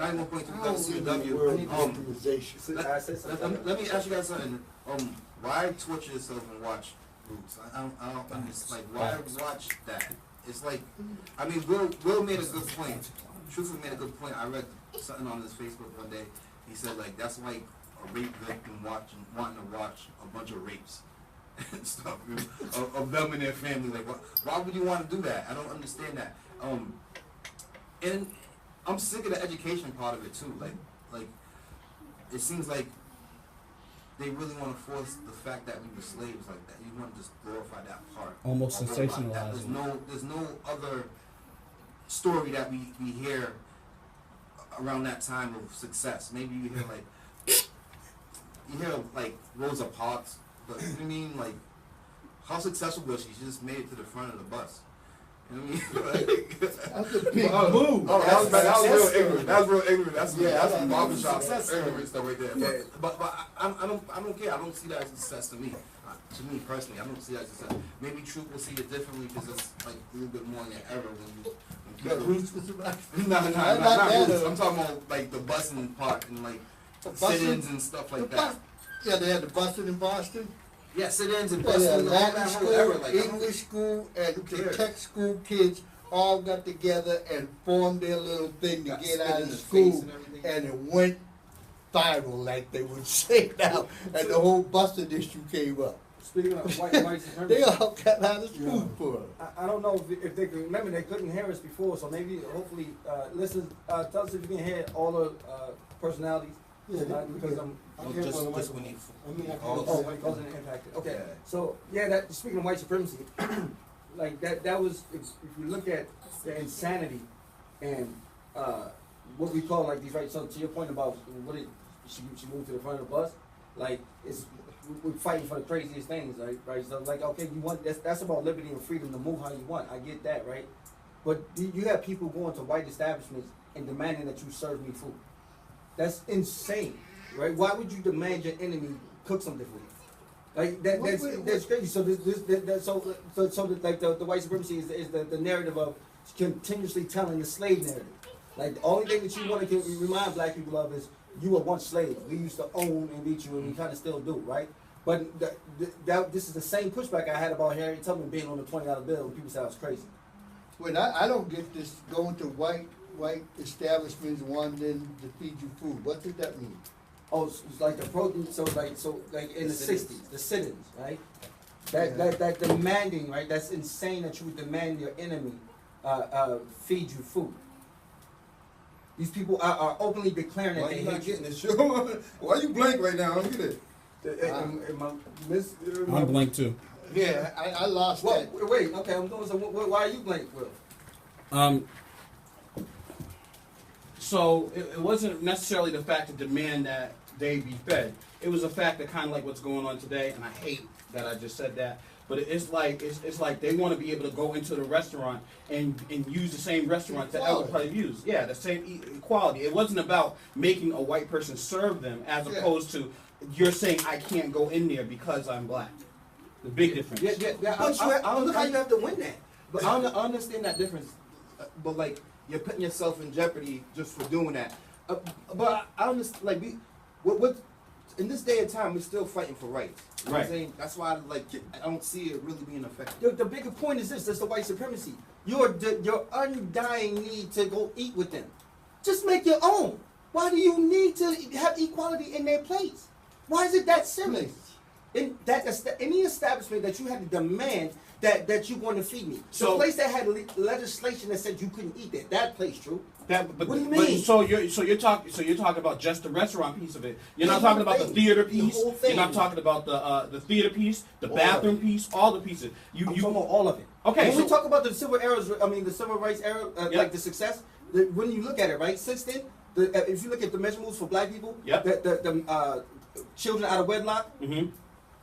91.3 CW. Let me ask you guys something. Why torture yourself and watch Roots? I don't understand. Like, why watch that? It's like, I mean, Will made a good point. Truthfully made a good point. I read something on his Facebook one day. He said, like, that's like a rape victim wanting to watch a bunch of rapes and stuff, you know, of them and their family. Like, why would you want to do that? I don't understand that. And I'm sick of the education part of it too. Like it seems like they really want to force the fact that we were slaves like that. You want to just glorify that part. Almost sensationalizing. There's no other story that we hear around that time of success. Maybe you hear like Rosa Parks, but you know what I mean? Like, how successful was she? She just made it to the front of the bus. You know what I mean? That's a big move. Oh, that was real ignorant. That's real ignorant. That's some barbershop ignorant stuff right there. Yeah. But I don't care. I don't see that as success to me. To me personally, I don't see that as success. Maybe Truth will see it differently because it's like a little bit more than ever when Roots was about. No, not Roots. I'm talking about like the busing part and like sit-ins and stuff like that. Yeah, they had the busing in Boston. Yeah, sit-ins and busing. Latin school, English school, and the tech school kids all got together and formed their little thing to get out of school, and it went viral, like they would say now, and the whole busing issue came up. Speaking of white supremacy, they all got out of school for it. I don't know if they can remember. They couldn't hear us before, so maybe, hopefully, listeners, tell us if you can hear all the personalities. Yeah, because just when he wasn't impacted. Okay, Yeah. so yeah, that speaking of white supremacy, like that was if you look at the insanity and what we call like these right. So to your point about what she moved to the front of the bus, like we're fighting for the craziest things, right? So like, okay, you want that's about liberty and freedom to move how you want. I get that, right? But you have people going to white establishments and demanding that you serve me food. That's insane, right? Why would you demand your enemy cook something for you? Like that's crazy. So the white supremacy is the narrative of continuously telling the slave narrative. Like the only thing that you want to remind black people of is you were once slaves. We used to own and beat you, and we kind of still do, right? But this is the same pushback I had about Harriet Tubman being on the $20 bill. When people said I was crazy. Well, I don't get this going to white establishments wanting to feed you food. What does that mean? Oh, it's like the protein. So like in the '60s, the sit-ins, right? That demanding, right? That's insane that you would demand your enemy feed you food. These people are openly declaring that they hate you. Getting this show? Why you blank right now? Look at it. I'm blank too. Yeah, I lost that. Wait, okay, I'm doing so. Why are you blank, Will? So it wasn't necessarily the fact to demand that they be fed. It was a fact that kind of like what's going on today, and I hate that I just said that. But it's like they want to be able to go into the restaurant and use the same restaurant that other people use. Yeah, the same equality. It wasn't about making a white person serve them as opposed to you're saying I can't go in there because I'm black. The big difference. Yeah. But I don't know how you have to win that. But I understand that difference. But like, you're putting yourself in jeopardy just for doing that. But I understand, like, what in this day and time, we're still fighting for rights. You know what I'm saying? That's why, I don't see it really being effective. The bigger point is this: that's the white supremacy. Your undying need to go eat with them. Just make your own. Why do you need to have equality in their place? Why is it that simple? In any establishment that you had to demand that you want to feed me. So the place that had legislation that said you couldn't eat there, that place, true. But what do you mean? So you're talking about just the restaurant piece of it. You're not talking about the theater piece. You're not talking about the theater piece, the bathroom piece, all the pieces. I'm talking about all of it. Okay. When we talk about the civil rights era, like the success, when you look at it, right, since then, if you look at the measurables for black people, the children out of wedlock,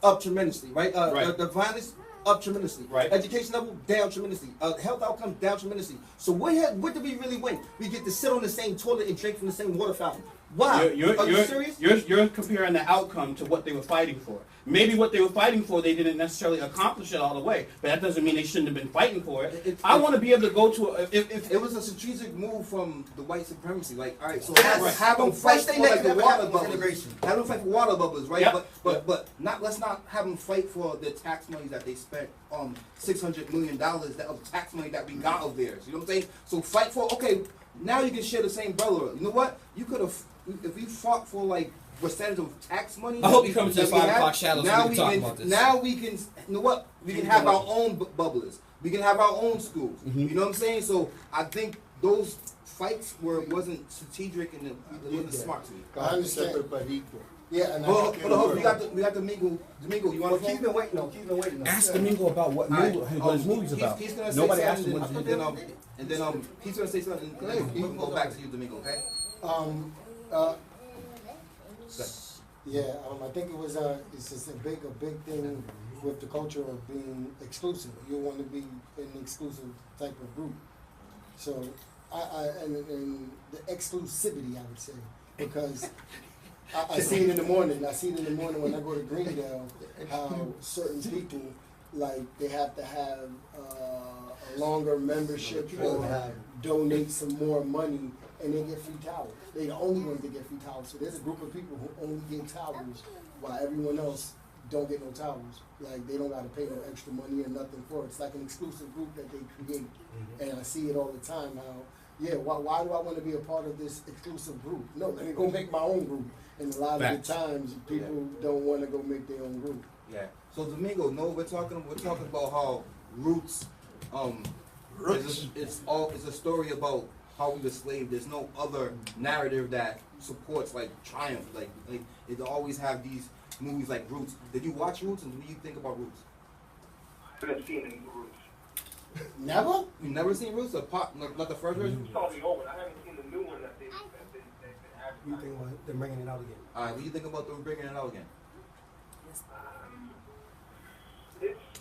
up tremendously, right? The violence up tremendously. Right. Education level down tremendously. Health outcomes down tremendously. So what did we really win? We get to sit on the same toilet and drink from the same water fountain. Wow. Are you serious? You're comparing the outcome to what they were fighting for. Maybe what they were fighting for, they didn't necessarily accomplish it all the way, but that doesn't mean they shouldn't have been fighting for it. I want to be able to go to if It was a strategic move from the white supremacy. Like, all right, so Yes. have them fight First thing for that like the never water happened was bubbles. integration. Have them fight for water bubbles, right? Yep. But not let's not have them fight for the tax money that they spent $600 million that of tax money that we got of theirs. You know what I'm saying? So fight for now you can share the same brotherhood. You know what? You could have if we fought for like percentage of tax money. I hope you come to the that we 5 had, o'clock shadows so now we can talk about this. Now we can, you know what? We can have our own bubblers. We can have our own schools. You know what I'm saying? So I think those fights wasn't strategic and it wasn't smart to me. I understand. Yeah, and Hold on, we got Domingo. Domingo, you want to Keep been waiting. No, keep been waiting. ask Domingo about what his movie's about. He's gonna Nobody say asked him something, what and then he's gonna say something. And then we can go back to you, Domingo. Okay? Yeah, I think it was it's just a big thing with the culture of being exclusive. You want to be an exclusive type of group. So and the exclusivity, I would say, because I see it in the morning. I see it in the morning when I go to Greendale, how certain people, like, they have to have a longer membership or donate some more money, and they get free towels. They're the only ones that get free towels. So there's a group of people who only get towels while everyone else don't get no towels. Like, they don't got to pay no extra money or nothing for it. It's like an exclusive group that they create. And I see it all the time how, why do I want to be a part of this exclusive group? No, let me go make my own group. And a lot of the times, people don't want to go make their own group. Yeah. So Domingo, no, we're talking about how Roots, it's a story about how we were slaves. There's no other narrative that supports like triumph. Like it always have these movies like Roots. Did you watch Roots and what do you think about Roots? I haven't seen any Roots. Never? You never seen Roots? Not the first version? It's all the old one. I haven't seen the new one that they've been You advertising. think about them bringing it out again? All right, what do you think about them bringing it out again?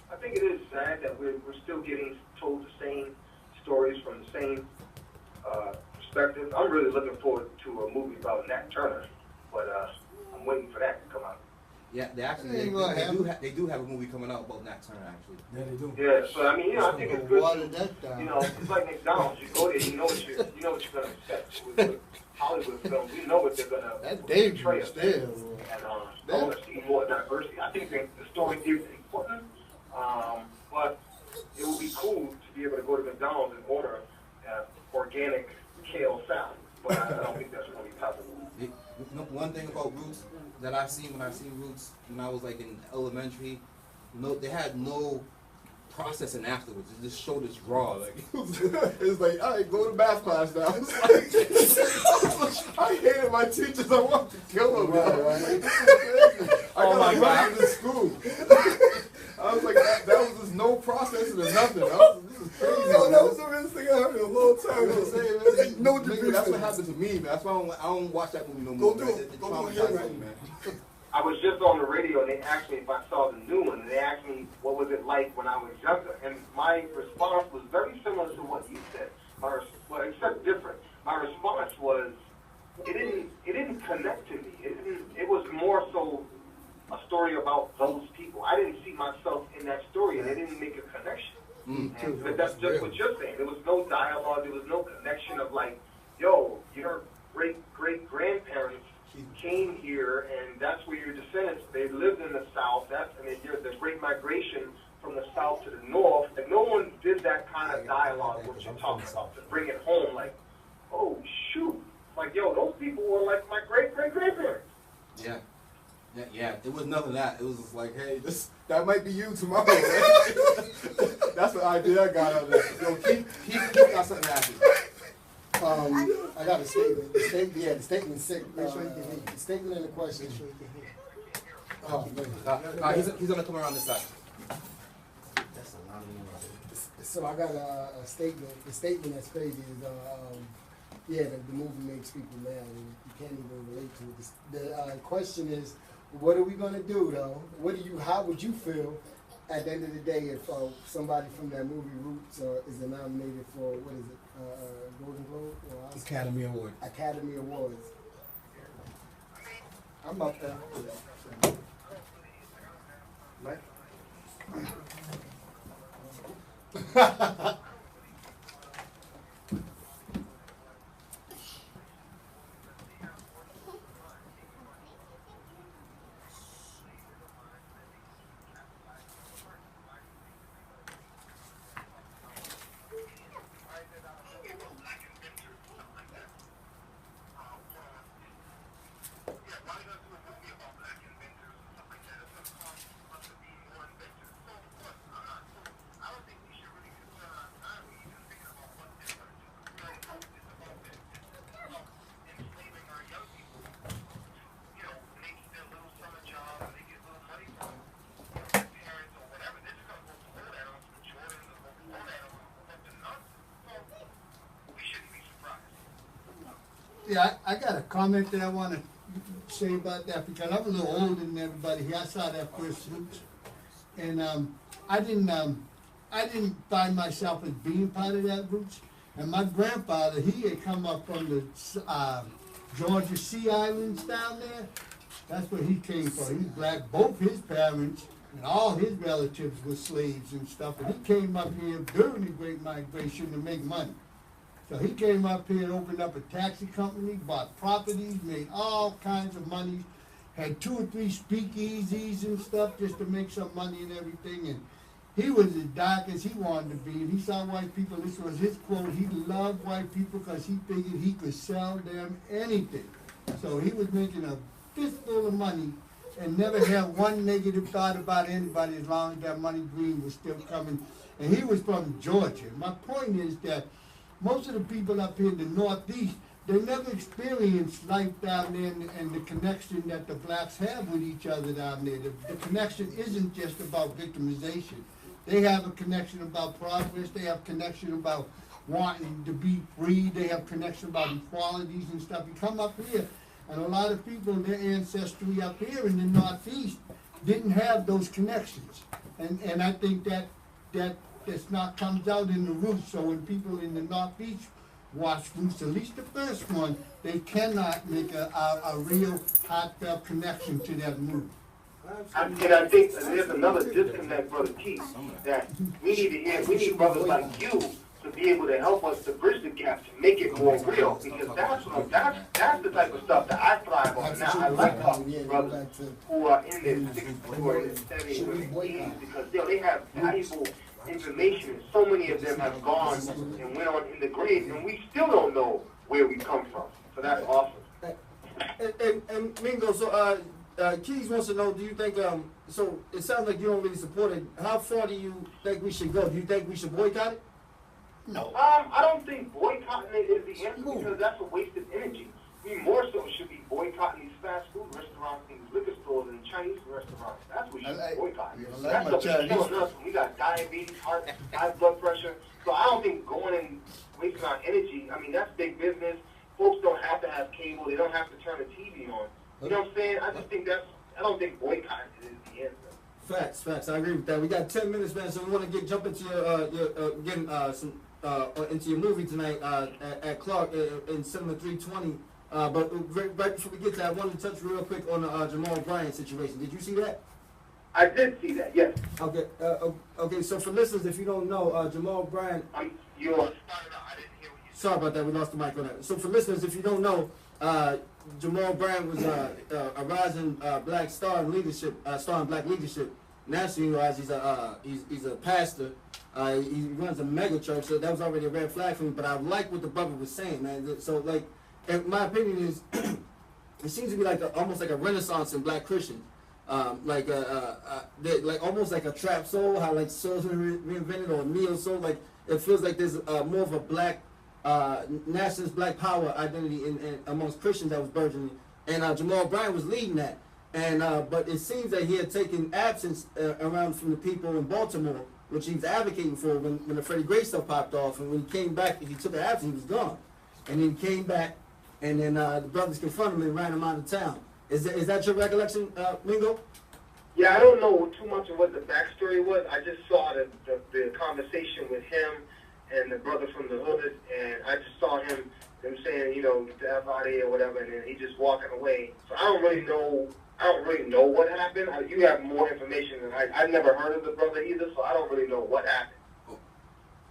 I think it is sad that we're still getting told the same stories from the same perspective. I'm really looking forward to a movie about Nat Turner, but I'm waiting for that to come out. Yeah, they do have a movie coming out about Nat Turner actually. Yeah, they do. Yeah, so I mean, I think it's good. It's like McDonald's. You go there, you know what you're gonna expect with Hollywood films. You know what they're gonna portray us. And I want to see more diversity. I think that the story is important, but it would be cool to be able to go to McDonald's and order organic kale salad. But I don't think that's going to be possible. One thing about Roots that I seen when Roots when I was like in elementary, they had no processing afterwards. It just showed us raw. Like it's like, all right, go to math class now. I hated my teachers. I wanted to kill them. I got run to school. I was like, that was just no processing or nothing. This is crazy. That was the realest thing I heard in a long time. No division. That's what happened to me, man. That's why I don't watch that movie no more. Go do it, man. I was just on the radio and they asked me if I saw the new one, and they asked me what was it like when I was younger, and my response was very similar to what you said, except different. My response was, it didn't connect to me. It was more so a story about those people. I didn't see myself in that story, and it didn't make a connection. But that's just what you're saying. There was no dialogue. There was no connection of like, yo, your great-great-grandparents came here, and that's where your descendants, they lived in the South. The Great Migration from the South to the North. And no one did that kind of dialogue, what you're talking about, to bring it home like, oh, shoot. Like, yo, those people were like my great-great-grandparents. Yeah, it was none of that. It was just like, hey, that might be you tomorrow. That's the idea I got out of that. Yo, keep got something to ask you. I got a statement. The statement's sick. The statement and the question. Oh, man. He's gonna come around this side. So I got a statement. The statement that's crazy is, the movie makes people mad, and you can't even relate to it. The question is, what are we gonna do though? How would you feel at the end of the day if somebody from that movie Roots is nominated for, what is it, Golden Globe or Oscar? Academy Award. Academy Awards. I'm up there. Right? Yeah, I got a comment that I want to say about that because I'm a little older than everybody here. I saw that first Roots, and I didn't find myself as being part of that Roots. And my grandfather, he had come up from the Georgia Sea Islands down there. That's where he came from. He's black. Both his parents and all his relatives were slaves and stuff. And he came up here during the Great Migration to make money. So he came up here and opened up a taxi company, bought properties, made all kinds of money, had 2 or 3 speakeasies and stuff just to make some money and everything. And he was as dark as he wanted to be. And he saw white people, this was his quote, he loved white people because he figured he could sell them anything. So he was making a fistful of money and never had one negative thought about anybody as long as that money green was still coming. And he was from Georgia. My point is that most of the people up here in the Northeast, they never experienced life down there and the connection that the blacks have with each other down there. The connection isn't just about victimization. They have a connection about progress. They have connection about wanting to be free. They have connection about equalities and stuff. You come up here, and a lot of people, their ancestry up here in the Northeast didn't have those connections. And I think that's not comes out in the Roots. So when people in the Northeast watch Roots, at least the first one, they cannot make a real heartfelt connection to that movie. And I think there's another disconnect, Brother Keith, that we need to hear. We need brothers like you to be able to help us to bridge the gap, to make it more real, because that's the type of stuff that I thrive on. Now, I like talking to brothers who are in their 60s or in their 70s or their 80s, because they have valuable information. So many of them have gone and went on in the grave, and we still don't know where we come from. So that's awesome. And Mingo, so Keys wants to know, do you think, so it sounds like you don't really support it. How far do you think we should go? Do you think we should boycott it? No. I don't think boycotting it is the answer, because that's a wasted energy. We more so should be boycotting these fast food restaurants, these liquor stores, and Chinese restaurants. That's what we should boycott. That's what's killing us when we got diabetes, heart, high blood pressure. So I don't think going and wasting our energy, I mean, that's big business. Folks don't have to have cable. They don't have to turn the TV on. You know what I'm saying? I just think I don't think boycotting is the answer. Facts. I agree with that. We got 10 minutes, man, so we want to jump into into your movie tonight at Clark in Cinema 320. But right before we get to that, I wanted to touch real quick on the Jamal Bryant situation. Did you see that? I did see that, yes. Okay. Okay. So for listeners, if you don't know, Jamal Bryant. Sorry about that. We lost the mic on that. So for listeners, if you don't know, Jamal Bryant was a rising black star in leadership, star in black leadership. Nationally, he's a pastor. He runs a mega church, so that was already a red flag for me. But I like what the brother was saying, man. So like, my opinion is, it seems to be like almost like a renaissance in black Christians. Like almost like a trap soul, how like souls were reinvented, or neo soul. Like it feels like there's more of a black nationalist black power identity in amongst Christians that was burgeoning, and Jamal Bryant was leading that. And but it seems that he had taken absence around from the people in Baltimore, which he was advocating for when the Freddie Gray stuff popped off. And when he came back, if he took an absence, he was gone. And then he came back, and then the brothers confronted him and ran him out of town. Is that your recollection, Mingo? Yeah, I don't know too much of what the backstory was. I just saw the conversation with him and the brother from the hood, and I just saw him them saying, you know, get the F out of here or whatever, and then he just walking away. So I don't really know what happened. You have more information than I've never heard of the brother either, so I don't really know what happened.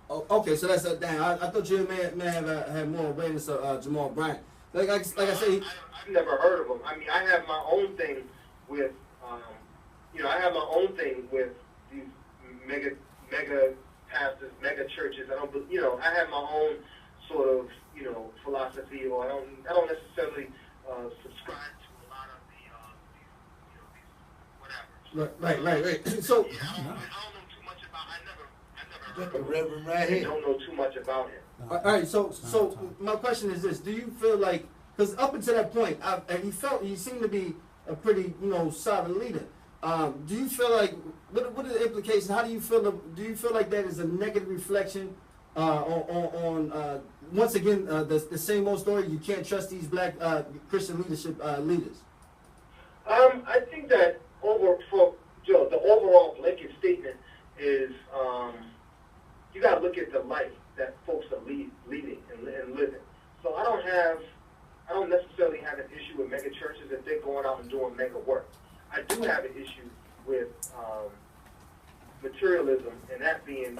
Oh, okay, so that's damn. I thought you may have had more awareness of Jamal Bryant. Like I say, I've never heard of him. I mean, I have my own thing with, I have my own thing with these mega pastors, mega churches. I have my own sort of, philosophy, or I don't necessarily subscribe to a lot of these whatever. Right. So yeah, I don't know too much about. I never The heard of him. Reverend right I here. don't know too much about him. all right, so my question is this: do you feel like, because up until that point, he seemed to be a pretty, solid leader. Do you feel like what are the implications? How do you feel? Do you feel like that is a negative reflection on once again the same old story? You can't trust these black Christian leadership leaders. I think that the overall blanket statement is you got to look at the life that folks are leading and living. So I don't necessarily have an issue with mega churches if they're going out and doing mega work. I do have an issue with materialism, and that being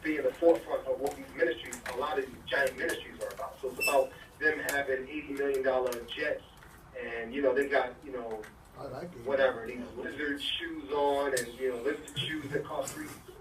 being the forefront of what these ministries, a lot of these giant ministries are about. So it's about them having $80 million jets, and they got I like it. whatever, these lizard shoes on, and lizard shoes that cost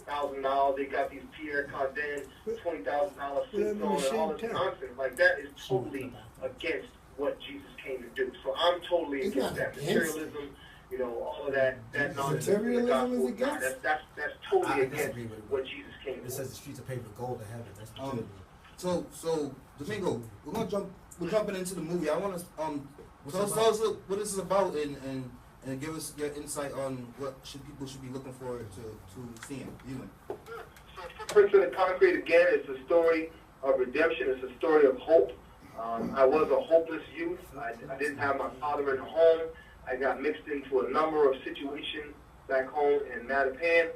$3,000. They got these Pierre Cardin $20,000 suits on, and all this nonsense. Like, that is totally against what Jesus came to do. So I'm totally It's against not that against materialism. All of that nonsense. Materialism is Nah, against? that's totally I against disagree with what Jesus came to It do. says the streets are paved with gold to heaven. That's materialism. So Domingo, we're jumping into the movie. I want to tell us what this is about and give us your insight on what people should be looking forward to seeing. So Footprints in the Concrete, again, it's a story of redemption. It's a story of hope. I was a hopeless youth. I didn't have my father in the home. I got mixed into a number of situations back home in Mattapan,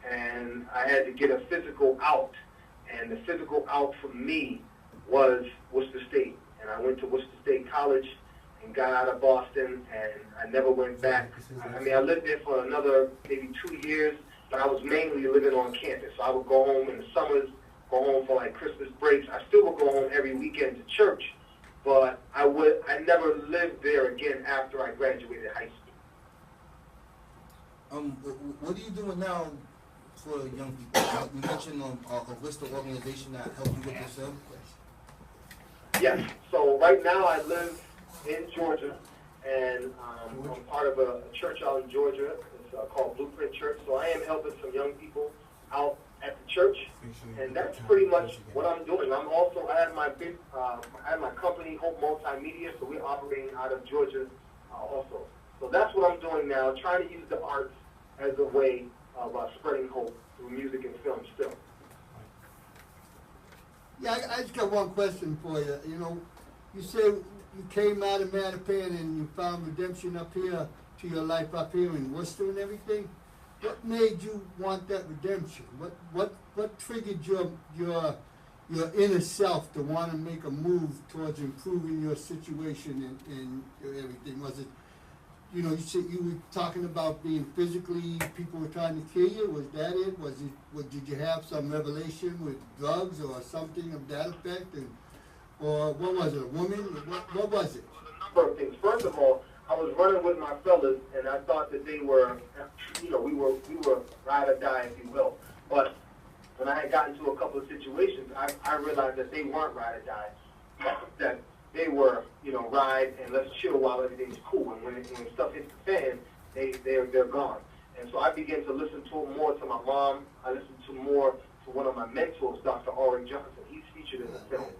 and I had to get a physical out. And the physical out for me was Worcester State. And I went to Worcester State College and got out of Boston, and I never went back. I mean, I lived there for another maybe 2 years, but I was mainly living on campus. So I would go home in the summers, go home for like Christmas breaks. I still would go home every weekend to church, but I never lived there again after I graduated high school. What are you doing now for young people? You mentioned a Worcester organization that helped you with this film. Yes. So right now I live in Georgia, and I'm part of a church out in Georgia. It's called Blueprint Church. So I am helping some young people out at the church, and that's pretty much what I'm doing. I have my company, Hope Multimedia, so we're operating out of Georgia also. So that's what I'm doing now, trying to use the arts as a way of spreading hope through music and film still. Yeah, I just got one question for you. You said you came out of Mattapan and you found redemption up here to your life up here in Worcester and everything. What made you want that redemption? What triggered your inner self to want to make a move towards improving your situation and everything? Was it, you said you were talking about being physically, people were trying to kill you. Was that it? Did you have some revelation with drugs or something of that effect? Or what was it? A woman? What was it? A number of things. First of all, I was running with my fellas, and I thought that they were, we were ride or die, if you will. But when I had gotten into a couple of situations, I realized that they weren't ride or die. That they were, ride and let's chill while everything's cool. And when stuff hits the fan, they're gone. And so I began to listen more to my mom. I listened more to one of my mentors, Dr. Oren Johnson. He's featured in the film.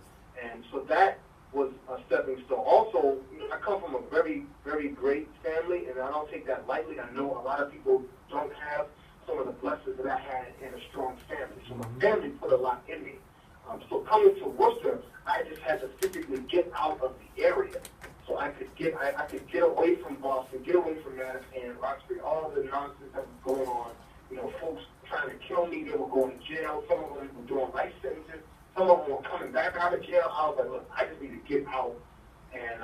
And so that was a stepping stone. Also, I come from a very, very great family, and I don't take that lightly. I know a lot of people don't have some of the blessings that I had in a strong family. So my family put a lot in me. So coming to Worcester, I just had to physically get out of the area. So I could get away from Boston, get away from Mattapan, Roxbury, all the nonsense that was going on. Folks trying to kill me, they were going to jail, some of them were doing life sentences. some of them were coming back out of jail. I was like, look, I just need to get out. And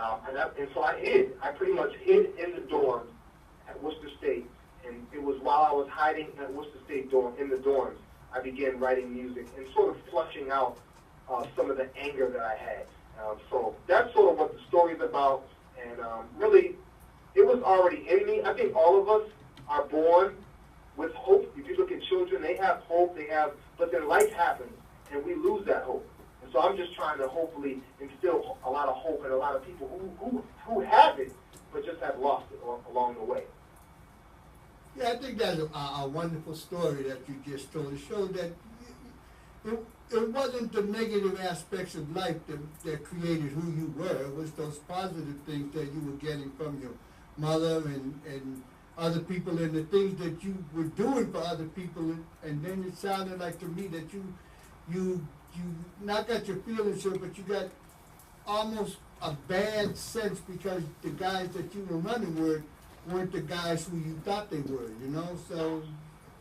so I hid. I pretty much hid in the dorms at Worcester State. And it was while I was hiding at Worcester State in the dorms, I began writing music and sort of flushing out some of the anger that I had. So that's sort of what the story's about. And really, it was already in me. I think all of us are born with hope. If you look at children, they have hope, but then life happens, and we lose that hope. And so I'm just trying to hopefully instill a lot of hope in a lot of people who have it, but just have lost it along the way. Yeah, I think that's a wonderful story that you just told. It showed that it wasn't the negative aspects of life that created who you were. It was those positive things that you were getting from your mother and other people, and the things that you were doing for other people. And then it sounded like to me that you not got your feelings hurt, but you got almost a bad sense because the guys that you were running with weren't the guys who you thought they were, you know? So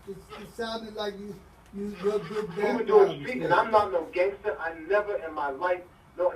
it sounded like you're good background. We were doing street, and I'm not no gangster. I never in my life, the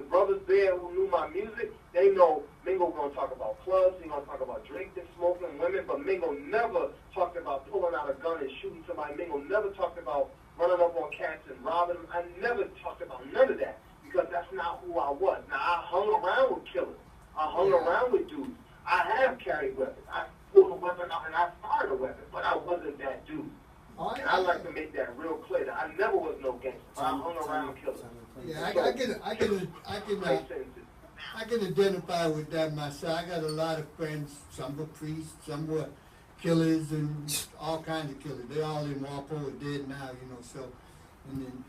brothers there who knew my music, they know Mingo gonna talk about clubs, he gonna talk about drinking, smoking, women, but Mingo never talked about pulling out a gun and shooting somebody. Mingo never talked about running up on cats and robbing them. I never talked about none of that because that's not who I was. Now, I hung around with killers. I hung around with dudes. I have carried weapons. I pulled a weapon out and I fired a weapon, but I wasn't that dude. And I like to make that real clear that I never was no gangster. I hung around killers. Yeah, I can identify with that myself. I got a lot of friends. Some were priests, some were killers, and all kinds of killers. They're all in Walpole or dead now, you know. So, and then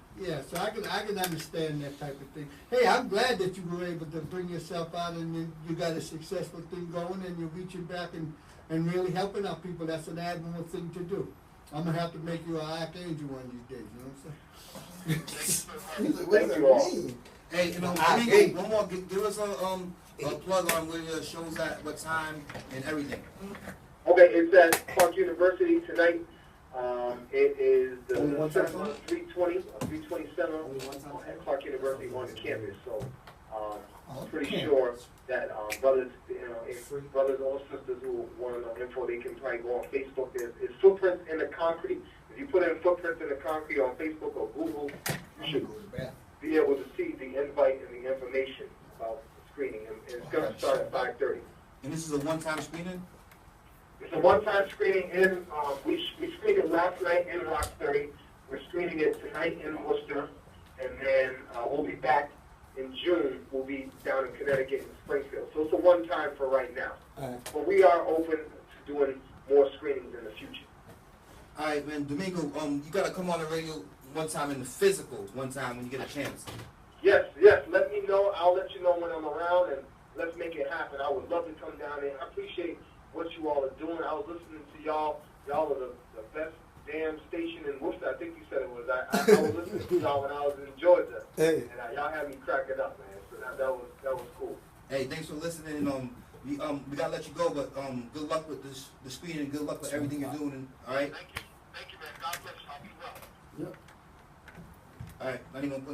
so I can understand that type of thing. Hey, I'm glad that you were able to bring yourself out and then you got a successful thing going and you're reaching back and really helping out people. That's an admirable thing to do. I'm gonna have to make you an archangel one of these days. You know what I'm saying? What does that mean? Hey, Domingo, one more. Give us a plug on where your show's at, what time, and everything. Okay, it's at Clark University tonight. It is the 327 at Clark University on the campus. So I'm pretty sure that brothers, brothers or sisters who want to know info, they can probably go on Facebook. There's Footprints in the Concrete. If you put in Footprints in the Concrete on Facebook or Google, you should be able to see the invite and the information about the screening. And it's going to start at 5:30. And this is a one-time screening? It's a one-time screening in, we screened it last night in Roxbury. We're screening it tonight in Worcester. And then we'll be back in June. We'll be down in Connecticut and Springfield. So it's a one-time for right now. But we are open to doing more screenings in the future. All right, man. Domingo, you got to come on the radio one time in the physical, one time when you get a chance. Yes. Let me know. I'll let you know when I'm around, and let's make it happen. I would love to come down there. I appreciate what you all are doing. I was listening to y'all. Y'all are the best damn station in Worcester. I think you said it was. I was listening to y'all when I was in Georgia. Hey. And y'all had me cracking up, man. So that was cool. Hey, thanks for listening. We gotta let you go, but good luck with the screen and good luck with everything you're doing. All right. Thank you, man. God bless you. I'll be well. Yep. All right. Not even.